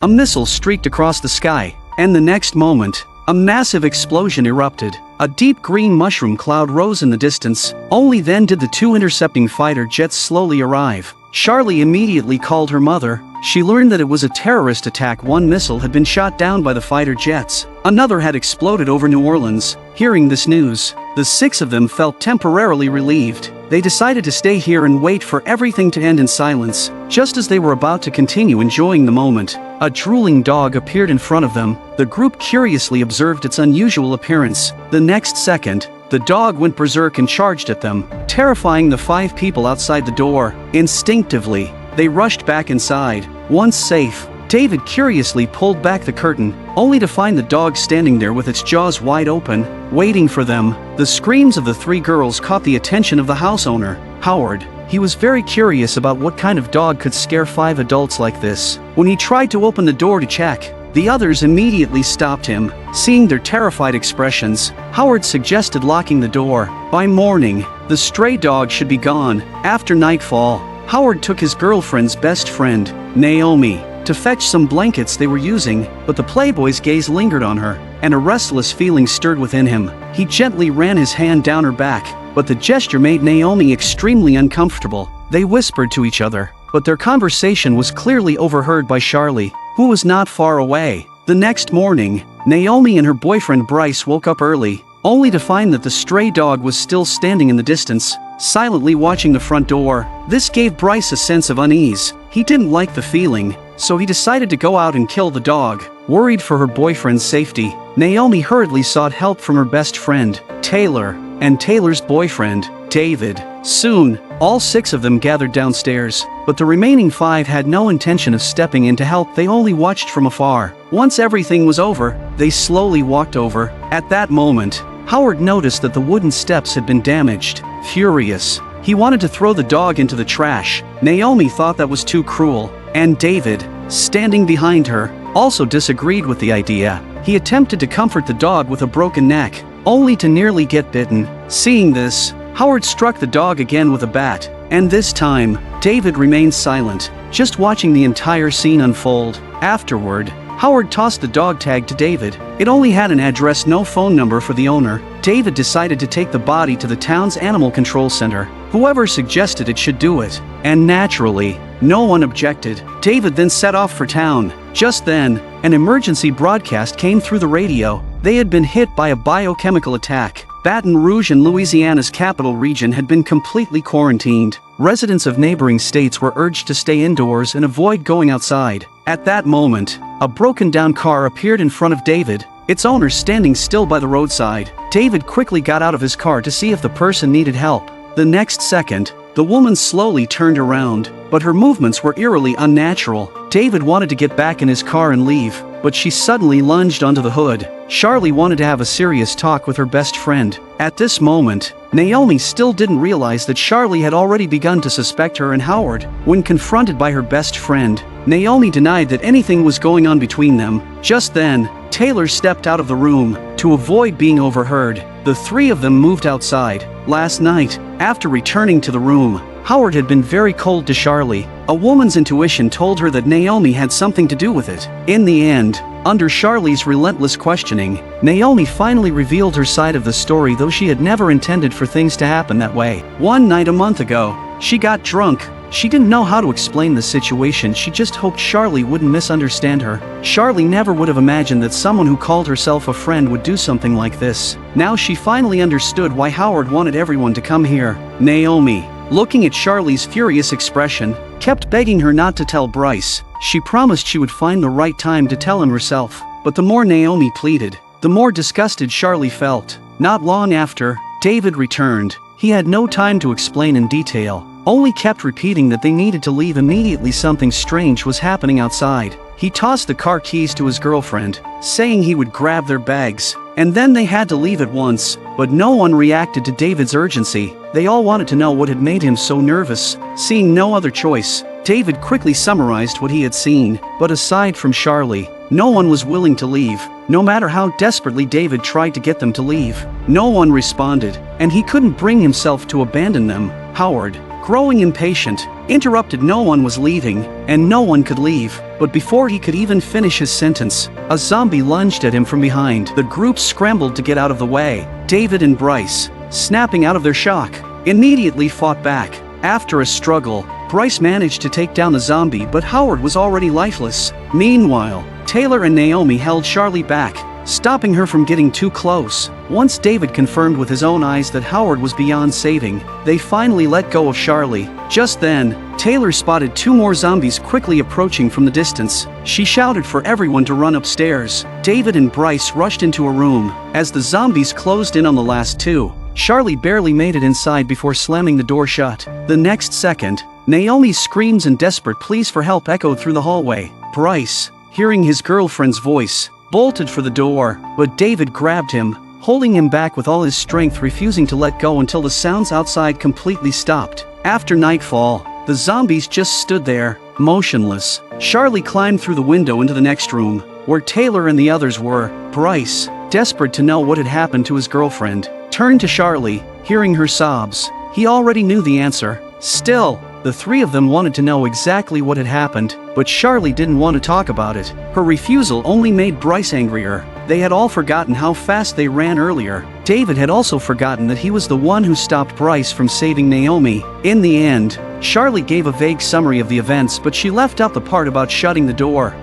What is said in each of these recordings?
a missile streaked across the sky, and the next moment, a massive explosion erupted. A deep green mushroom cloud rose in the distance. Only then did the two intercepting fighter jets slowly arrive. Charlie immediately called her mother. She learned that it was a terrorist attack. One missile had been shot down by the fighter jets. Another had exploded over New Orleans. Hearing this news, the six of them felt temporarily relieved. They decided to stay here and wait for everything to end in silence. Just as they were about to continue enjoying the moment, a drooling dog appeared in front of them. The group curiously observed its unusual appearance. The next second, the dog went berserk and charged at them, terrifying the 5 people outside the door. Instinctively, they rushed back inside. Once safe, David curiously pulled back the curtain, only to find the dog standing there with its jaws wide open, waiting for them. The screams of the 3 girls caught the attention of the house owner, Howard. He was very curious about what kind of dog could scare 5 adults like this. When he tried to open the door to check, the others immediately stopped him. Seeing their terrified expressions, Howard suggested locking the door. By morning, the stray dog should be gone. After nightfall, Howard took his girlfriend's best friend, Naomi, to fetch some blankets they were using, but the playboy's gaze lingered on her, and a restless feeling stirred within him. He gently ran his hand down her back, but the gesture made Naomi extremely uncomfortable. They whispered to each other, but their conversation was clearly overheard by Charlie, who was not far away. The next morning, Naomi and her boyfriend Bryce woke up early, only to find that the stray dog was still standing in the distance, silently watching the front door. This gave Bryce a sense of unease. He didn't like the feeling, so he decided to go out and kill the dog. Worried for her boyfriend's safety, Naomi hurriedly sought help from her best friend, Taylor, and Taylor's boyfriend, David. Soon, all 6 of them gathered downstairs, but the remaining 5 had no intention of stepping in to help. They only watched from afar. Once everything was over, they slowly walked over. At that moment, Howard noticed that the wooden steps had been damaged. Furious, he wanted to throw the dog into the trash. Naomi thought that was too cruel, and David, standing behind her, also disagreed with the idea. He attempted to comfort the dog with a broken neck, only to nearly get bitten. Seeing this, Howard struck the dog again with a bat, and this time, David remained silent, just watching the entire scene unfold. Afterward, Howard tossed the dog tag to David. It only had an address, no phone number for the owner. David decided to take the body to the town's animal control center. Whoever suggested it should do it, and naturally, no one objected. David then set off for town. Just then, an emergency broadcast came through the radio. They had been hit by a biochemical attack. Baton Rouge and Louisiana's capital region had been completely quarantined. Residents of neighboring states were urged to stay indoors and avoid going outside. At that moment, a broken-down car appeared in front of David, its owner standing still by the roadside. David quickly got out of his car to see if the person needed help. The next second, the woman slowly turned around, but her movements were eerily unnatural. David wanted to get back in his car and leave, but she suddenly lunged onto the hood. Charlie wanted to have a serious talk with her best friend. At this moment, Naomi still didn't realize that Charlie had already begun to suspect her and Howard. When confronted by her best friend, Naomi denied that anything was going on between them. Just then, Taylor stepped out of the room. To avoid being overheard, the 3 of them moved outside. Last night, after returning to the room, Howard had been very cold to Charlie. A woman's intuition told her that Naomi had something to do with it. In the end, under Charlie's relentless questioning, Naomi finally revealed her side of the story, though she had never intended for things to happen that way. One night a month ago, she got drunk. She didn't know how to explain the situation. She just hoped Charlie wouldn't misunderstand her. Charlie never would have imagined that someone who called herself a friend would do something like this. Now she finally understood why Howard wanted everyone to come here. Naomi, looking at Charlie's furious expression, kept begging her not to tell Bryce. She promised she would find the right time to tell him herself. But the more Naomi pleaded, the more disgusted Charlie felt. Not long after, David returned. He had no time to explain in detail, only kept repeating that they needed to leave immediately. Something strange was happening outside. He tossed the car keys to his girlfriend, saying he would grab their bags, and then they had to leave at once. But no one reacted to David's urgency. They all wanted to know what had made him so nervous. Seeing no other choice, David quickly summarized what he had seen. But aside from Charlie, no one was willing to leave. No matter how desperately David tried to get them to leave, no one responded, and he couldn't bring himself to abandon them. Howard, growing impatient, interrupted. No one was leaving, and no one could leave. but before he could even finish his sentence, a zombie lunged at him from behind. The group scrambled to get out of the way. David and Bryce, snapping out of their shock, immediately fought back. After a struggle, Bryce managed to take down the zombie, but Howard was already lifeless. Meanwhile, Taylor and Naomi held Charlie back, stopping her from getting too close. Once David confirmed with his own eyes that Howard was beyond saving, they finally let go of Charlie. Just then, Taylor spotted 2 more zombies quickly approaching from the distance. She shouted for everyone to run upstairs. David and Bryce rushed into a room. As the zombies closed in on the last 2, Charlie barely made it inside before slamming the door shut. The next second, Naomi's screams and desperate pleas for help echoed through the hallway. Bryce, hearing his girlfriend's voice, bolted for the door, but David grabbed him, holding him back with all his strength, refusing to let go until the sounds outside completely stopped. After nightfall, the zombies just stood there, motionless. Charlie climbed through the window into the next room, where Taylor and the others were. Bryce, desperate to know what had happened to his girlfriend, turned to Charlie, hearing her sobs. He already knew the answer. Still, the 3 of them wanted to know exactly what had happened, but Charlie didn't want to talk about it. Her refusal only made Bryce angrier. They had all forgotten how fast they ran earlier. David had also forgotten that he was the one who stopped Bryce from saving Naomi. In the end, Charlie gave a vague summary of the events, but she left out the part about shutting the door.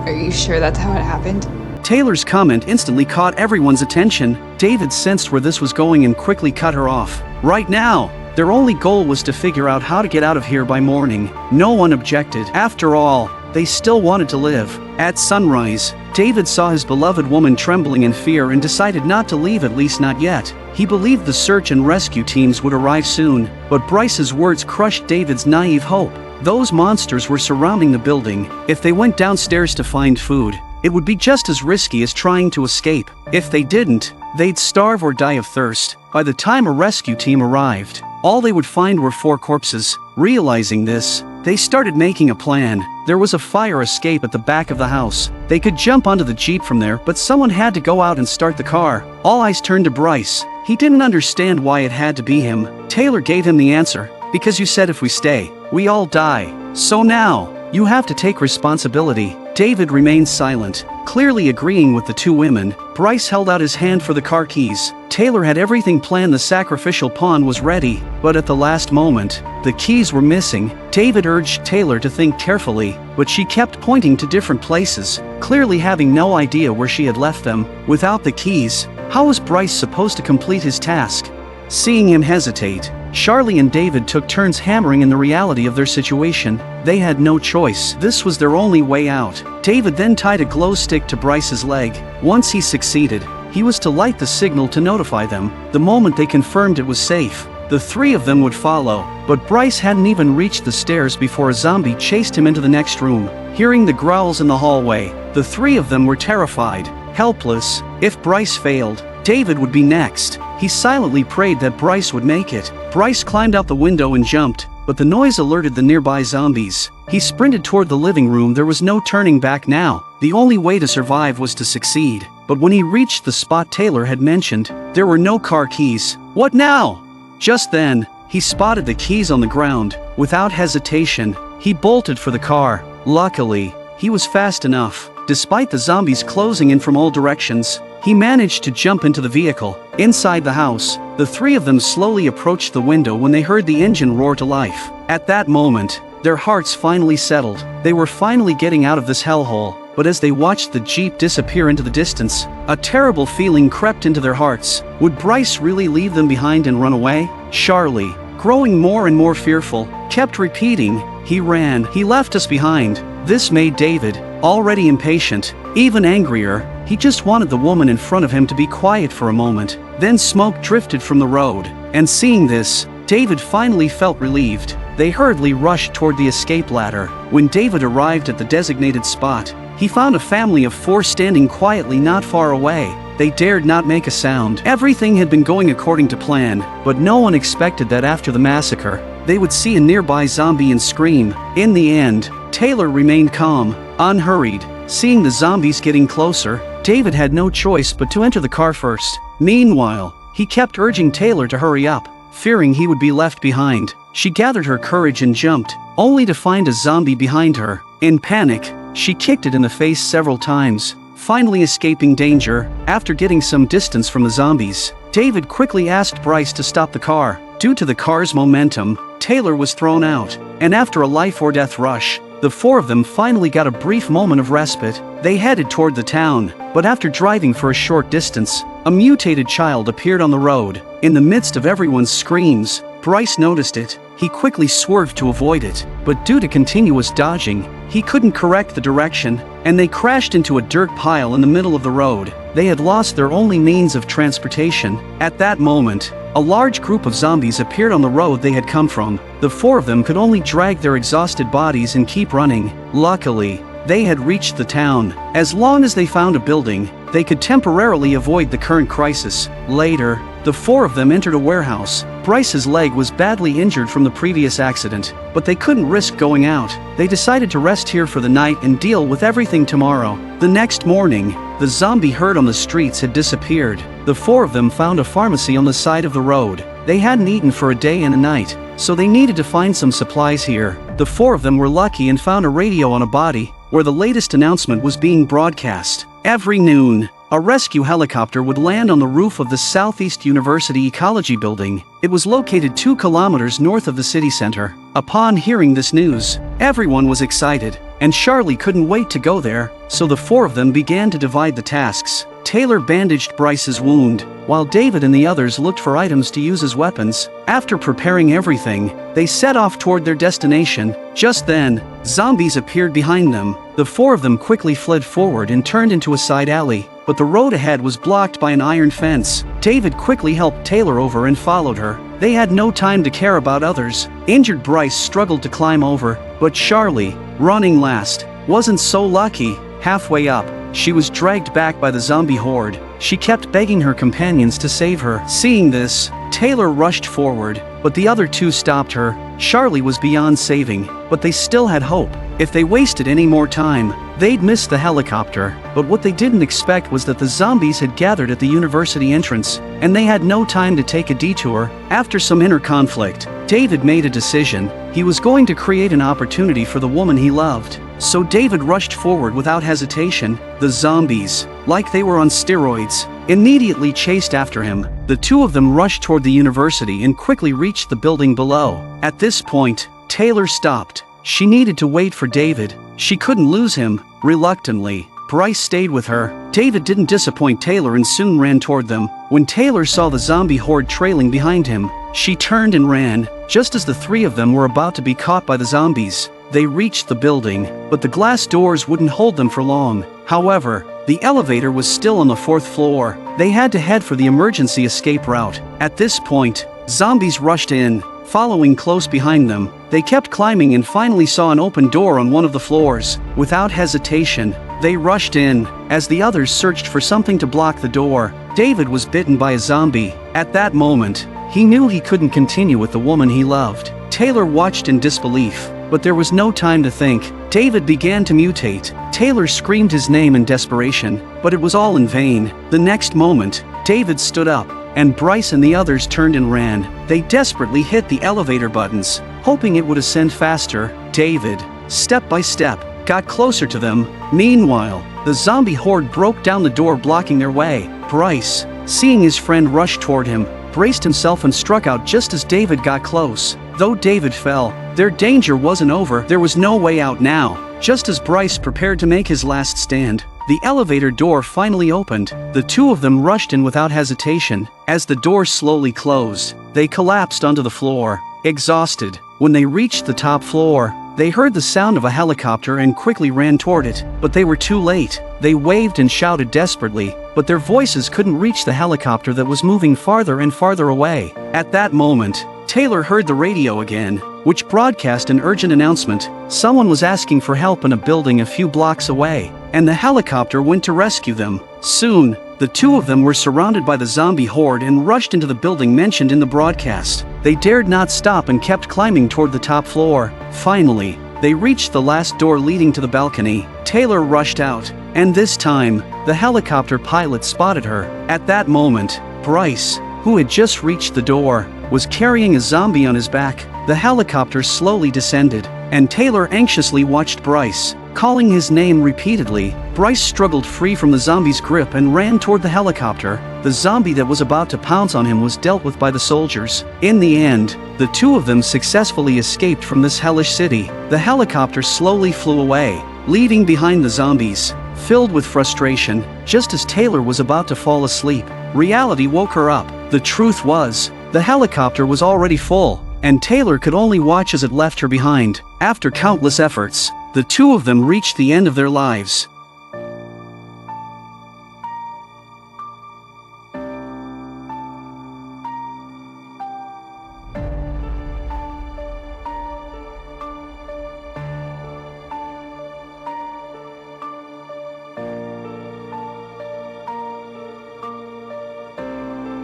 Are you sure that's how it happened? Taylor's comment instantly caught everyone's attention. David sensed where this was going and quickly cut her off. Right now, their only goal was to figure out how to get out of here by morning. No one objected. After all, they still wanted to live. At sunrise, David saw his beloved woman trembling in fear and decided not to leave, at least not yet. He believed the search and rescue teams would arrive soon, but Bryce's words crushed David's naive hope. Those monsters were surrounding the building. If they went downstairs to find food, it would be just as risky as trying to escape. If they didn't, they'd starve or die of thirst. By the time a rescue team arrived, all they would find were 4 corpses. Realizing this, they started making a plan. There was a fire escape at the back of the house. They could jump onto the Jeep from there, but someone had to go out and start the car. All eyes turned to Bryce. He didn't understand why it had to be him. Taylor gave him the answer. Because you said if we stay, we all die. So now, you have to take responsibility. David remained silent, clearly agreeing with the 2 women. Bryce held out his hand for the car keys. Taylor had everything planned. The sacrificial pawn was ready, but at the last moment, the keys were missing. David urged Taylor to think carefully, but she kept pointing to different places, clearly having no idea where she had left them. Without the keys, how was Bryce supposed to complete his task? Seeing him hesitate, Charlie and David took turns hammering in the reality of their situation. They had no choice. This was their only way out. David then tied a glow stick to Bryce's leg. Once he succeeded, he was to light the signal to notify them. The moment they confirmed it was safe, the 3 of them would follow. But Bryce hadn't even reached the stairs before a zombie chased him into the next room. Hearing the growls in the hallway, the 3 of them were terrified, helpless. If Bryce failed, David would be next. He silently prayed that Bryce would make it. Bryce climbed out the window and jumped, but the noise alerted the nearby zombies. He sprinted toward the living room. There was no turning back now. The only way to survive was to succeed. But when he reached the spot Taylor had mentioned, there were no car keys. What now? Just then, he spotted the keys on the ground. Without hesitation, he bolted for the car. Luckily, he was fast enough. Despite the zombies closing in from all directions, he managed to jump into the vehicle. Inside the house, the 3 of them slowly approached the window when they heard the engine roar to life. At that moment, their hearts finally settled. They were finally getting out of this hellhole. But as they watched the Jeep disappear into the distance, a terrible feeling crept into their hearts. Would Bryce really leave them behind and run away? Charlie, growing more and more fearful, kept repeating, "He ran, he left us behind." This made David, already impatient, even angrier. He just wanted the woman in front of him to be quiet for a moment. Then smoke drifted from the road, and seeing this, David finally felt relieved. They hurriedly rushed toward the escape ladder. When David arrived at the designated spot, he found a family of 4 standing quietly not far away. They dared not make a sound. Everything had been going according to plan, but no one expected that after the massacre, they would see a nearby zombie and scream. In the end, Taylor remained calm, unhurried. Seeing the zombies getting closer, David had no choice but to enter the car first. Meanwhile, he kept urging Taylor to hurry up, fearing he would be left behind. She gathered her courage and jumped, only to find a zombie behind her. In panic, She kicked it in the face several times, finally escaping danger. After getting some distance from the zombies, David quickly asked Bryce to stop the car. Due to the car's momentum, Taylor was thrown out, and after a life-or-death rush, the four of them finally got a brief moment of respite. They headed toward the town, but after driving for a short distance, a mutated child appeared on the road. In the midst of everyone's screams, Bryce noticed it. He quickly swerved to avoid it, but due to continuous dodging, he couldn't correct the direction, and they crashed into a dirt pile in the middle of the road. They had lost their only means of transportation. At that moment, a large group of zombies appeared on the road they had come from. The four of them could only drag their exhausted bodies and keep running. Luckily, they had reached the town. As long as they found a building, they could temporarily avoid the current crisis. Later, the four of them entered a warehouse. Bryce's leg was badly injured from the previous accident, but they couldn't risk going out. They decided to rest here for the night and deal with everything tomorrow. The next morning, the zombie herd on the streets had disappeared. The four of them found a pharmacy on the side of the road. They hadn't eaten for a day and a night, so they needed to find some supplies here. The four of them were lucky and found a radio on a body, where the latest announcement was being broadcast. Every noon, a rescue helicopter would land on the roof of the Southeast University Ecology Building. It was located 2 kilometers north of the city center. Upon hearing this news, everyone was excited, and Charlie couldn't wait to go there, so the four of them began to divide the tasks. Taylor bandaged Bryce's wound, while David and the others looked for items to use as weapons. After preparing everything, they set off toward their destination. Just then, zombies appeared behind them. The four of them quickly fled forward and turned into a side alley, but the road ahead was blocked by an iron fence. David quickly helped Taylor over and followed her. They had no time to care about others. Injured Bryce struggled to climb over, but Charlie, running last, wasn't so lucky. Halfway up, she was dragged back by the zombie horde. She kept begging her companions to save her. Seeing this, Taylor rushed forward, but the other two stopped her. Charlie was beyond saving, but they still had hope. If they wasted any more time, they'd miss the helicopter. But what they didn't expect was that the zombies had gathered at the university entrance, and they had no time to take a detour. After some inner conflict, David made a decision. He was going to create an opportunity for the woman he loved. So David rushed forward without hesitation. The zombies, like they were on steroids, immediately chased after him. The two of them rushed toward the university and quickly reached the building below. At this point, Taylor stopped. She needed to wait for David. She couldn't lose him. Reluctantly, Bryce stayed with her. David didn't disappoint Taylor and soon ran toward them. When Taylor saw the zombie horde trailing behind him, she turned and ran. Just as the three of them were about to be caught by the zombies, they reached the building, but the glass doors wouldn't hold them for long. However, the elevator was still on the 4th floor. They had to head for the emergency escape route. At this point, zombies rushed in, following close behind them. They kept climbing and finally saw an open door on one of the floors. Without hesitation, they rushed in. As the others searched for something to block the door, David was bitten by a zombie. At that moment, he knew he couldn't continue with the woman he loved. Taylor watched in disbelief, but there was no time to think. David began to mutate. Taylor screamed his name in desperation, but it was all in vain. The next moment, David stood up, and Bryce and the others turned and ran. They desperately hit the elevator buttons, hoping it would ascend faster. David, step by step, got closer to them. Meanwhile, the zombie horde broke down the door blocking their way. Bryce, seeing his friend rush toward him, braced himself and struck out just as David got close. Though David fell, their danger wasn't over. There was no way out now. Just as Bryce prepared to make his last stand, the elevator door finally opened. The two of them rushed in without hesitation. As the door slowly closed, they collapsed onto the floor, exhausted. When they reached the top floor, they heard the sound of a helicopter and quickly ran toward it, but they were too late. They waved and shouted desperately, but their voices couldn't reach the helicopter that was moving farther and farther away. At that moment, Taylor heard the radio again, which broadcast an urgent announcement. Someone was asking for help in a building a few blocks away, and the helicopter went to rescue them. Soon, the two of them were surrounded by the zombie horde and rushed into the building mentioned in the broadcast. They dared not stop and kept climbing toward the top floor. Finally, they reached the last door leading to the balcony. Taylor rushed out, and this time, the helicopter pilot spotted her. At that moment, Bryce, who had just reached the door, was carrying a zombie on his back. The helicopter slowly descended, and Taylor anxiously watched Bryce. Calling his name repeatedly, Bryce struggled free from the zombie's grip and ran toward the helicopter. The zombie that was about to pounce on him was dealt with by the soldiers. In the end, the two of them successfully escaped from this hellish city. The helicopter slowly flew away, leaving behind the zombies. Filled with frustration, just as Taylor was about to fall asleep, reality woke her up. The truth was, the helicopter was already full, and Taylor could only watch as it left her behind. After countless efforts, the two of them reached the end of their lives.